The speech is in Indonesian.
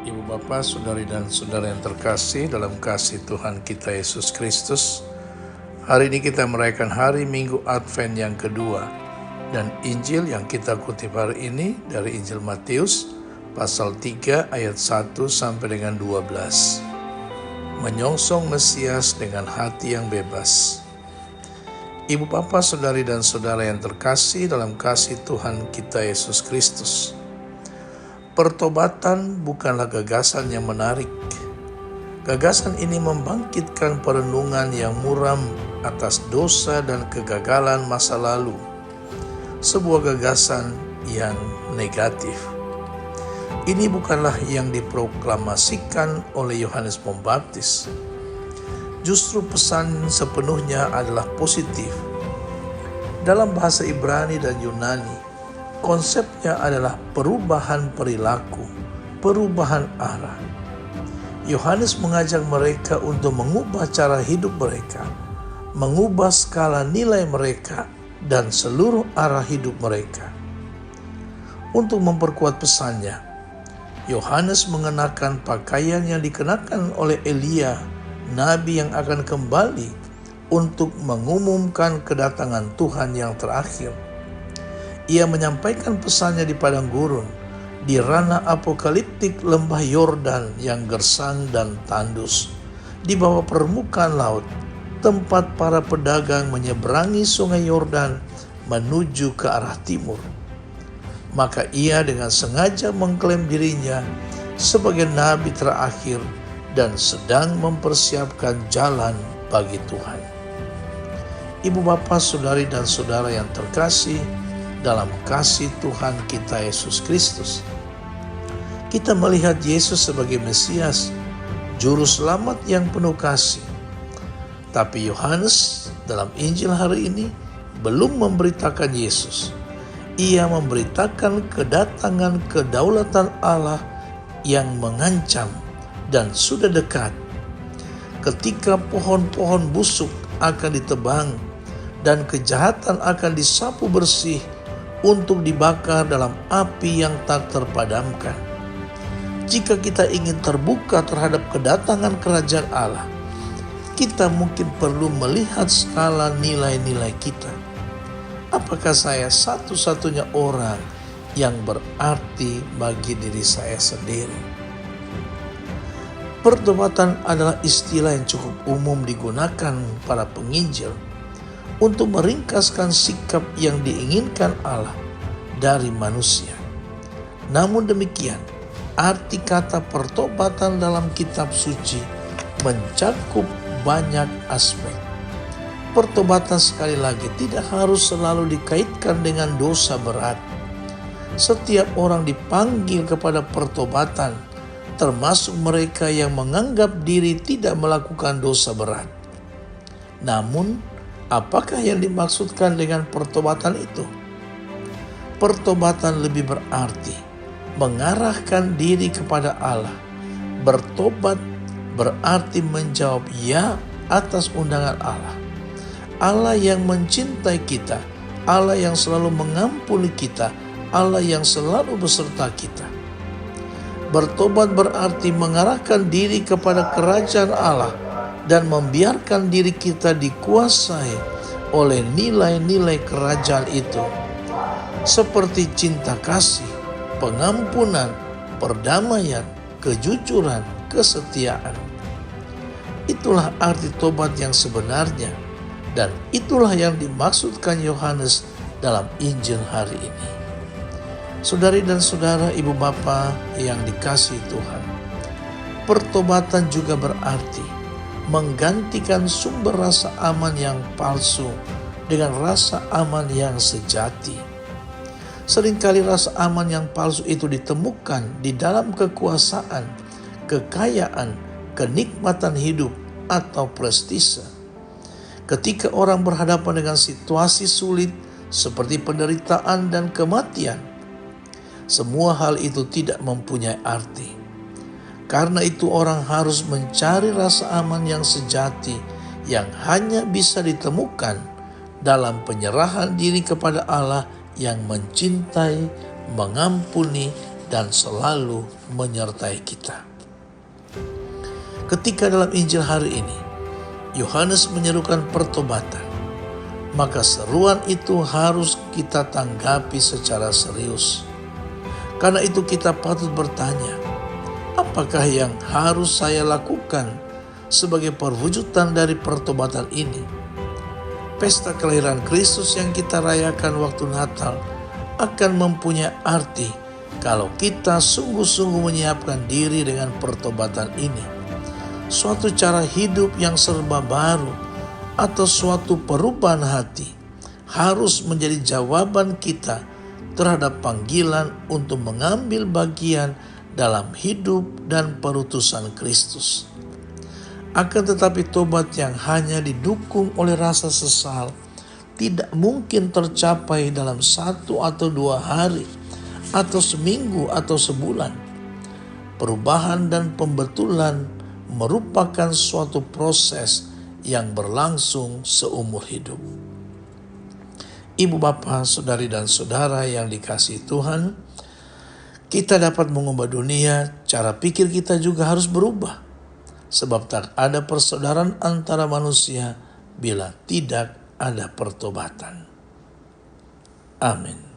Ibu Bapak, Saudari dan Saudara yang terkasih dalam kasih Tuhan kita Yesus Kristus, hari ini kita merayakan hari Minggu Advent yang kedua, dan Injil yang kita kutip hari ini dari Injil Matius pasal 3 ayat 1 sampai dengan 12. Menyongsong Mesias dengan hati yang bebas. Ibu Bapak, Saudari dan Saudara yang terkasih dalam kasih Tuhan kita Yesus Kristus, pertobatan bukanlah gagasan yang menarik. Gagasan ini membangkitkan perenungan yang muram atas dosa dan kegagalan masa lalu. Sebuah gagasan yang negatif. Ini bukanlah yang diproklamasikan oleh Yohanes Pembaptis. Justru pesan sepenuhnya adalah positif. Dalam bahasa Ibrani dan Yunani, konsepnya adalah perubahan perilaku, perubahan arah. Yohanes mengajak mereka untuk mengubah cara hidup mereka, mengubah skala nilai mereka, dan seluruh arah hidup mereka. Untuk memperkuat pesannya, Yohanes mengenakan pakaian yang dikenakan oleh Elia, nabi yang akan kembali untuk mengumumkan kedatangan Tuhan yang terakhir. Ia menyampaikan pesannya di padang gurun, di ranah apokaliptik lembah Yordan yang gersang dan tandus, di bawah permukaan laut, tempat para pedagang menyeberangi sungai Yordan menuju ke arah timur. Maka ia dengan sengaja mengklaim dirinya sebagai nabi terakhir dan sedang mempersiapkan jalan bagi Tuhan. Ibu Bapak, Saudari dan Saudara yang terkasih dalam kasih Tuhan kita Yesus Kristus, kita melihat Yesus sebagai Mesias, Juru Selamat yang penuh kasih. Tapi Yohanes dalam Injil hari ini belum memberitakan Yesus. Ia memberitakan kedatangan kedaulatan Allah yang mengancam dan sudah dekat. Ketika pohon-pohon busuk akan ditebang dan kejahatan akan disapu bersih untuk dibakar dalam api yang tak terpadamkan. Jika kita ingin terbuka terhadap kedatangan kerajaan Allah, kita mungkin perlu melihat skala nilai-nilai kita. Apakah saya satu-satunya orang yang berarti bagi diri saya sendiri? Pertobatan adalah istilah yang cukup umum digunakan para penginjil untuk meringkaskan sikap yang diinginkan Allah dari manusia. Namun demikian, arti kata pertobatan dalam kitab suci mencakup banyak aspek. Pertobatan sekali lagi tidak harus selalu dikaitkan dengan dosa berat. Setiap orang dipanggil kepada pertobatan, termasuk mereka yang menganggap diri tidak melakukan dosa berat. Namun, apakah yang dimaksudkan dengan pertobatan itu? Pertobatan lebih berarti mengarahkan diri kepada Allah. Bertobat berarti menjawab ya atas undangan Allah. Allah yang mencintai kita, Allah yang selalu mengampuni kita, Allah yang selalu beserta kita. Bertobat berarti mengarahkan diri kepada kerajaan Allah dan membiarkan diri kita dikuasai oleh nilai-nilai kerajaan itu, seperti cinta kasih, pengampunan, perdamaian, kejujuran, kesetiaan. Itulah arti tobat yang sebenarnya, dan itulah yang dimaksudkan Yohanes dalam Injil hari ini. Saudari dan saudara, ibu bapa yang dikasihi Tuhan, pertobatan juga berarti menggantikan sumber rasa aman yang palsu dengan rasa aman yang sejati. Seringkali rasa aman yang palsu itu ditemukan di dalam kekuasaan, kekayaan, kenikmatan hidup, atau prestise. Ketika orang berhadapan dengan situasi sulit seperti penderitaan dan kematian, semua hal itu tidak mempunyai arti. Karena itu orang harus mencari rasa aman yang sejati yang hanya bisa ditemukan dalam penyerahan diri kepada Allah yang mencintai, mengampuni, dan selalu menyertai kita. Ketika dalam Injil hari ini, Yohanes menyerukan pertobatan, maka seruan itu harus kita tanggapi secara serius. Karena itu kita patut bertanya, apakah yang harus saya lakukan sebagai perwujudan dari pertobatan ini? Pesta kelahiran Kristus yang kita rayakan waktu Natal akan mempunyai arti kalau kita sungguh-sungguh menyiapkan diri dengan pertobatan ini. Suatu cara hidup yang serba baru atau suatu perubahan hati harus menjadi jawaban kita terhadap panggilan untuk mengambil bagian dalam hidup dan perutusan Kristus. Akan tetapi tobat yang hanya didukung oleh rasa sesal tidak mungkin tercapai dalam 1 atau 2 hari, atau seminggu atau sebulan. Perubahan dan pembetulan merupakan suatu proses yang berlangsung seumur hidup. Ibu, bapak, saudari dan saudara yang dikasihi Tuhan, kita dapat mengubah dunia, cara pikir kita juga harus berubah. Sebab tak ada persaudaraan antara manusia bila tidak ada pertobatan. Amin.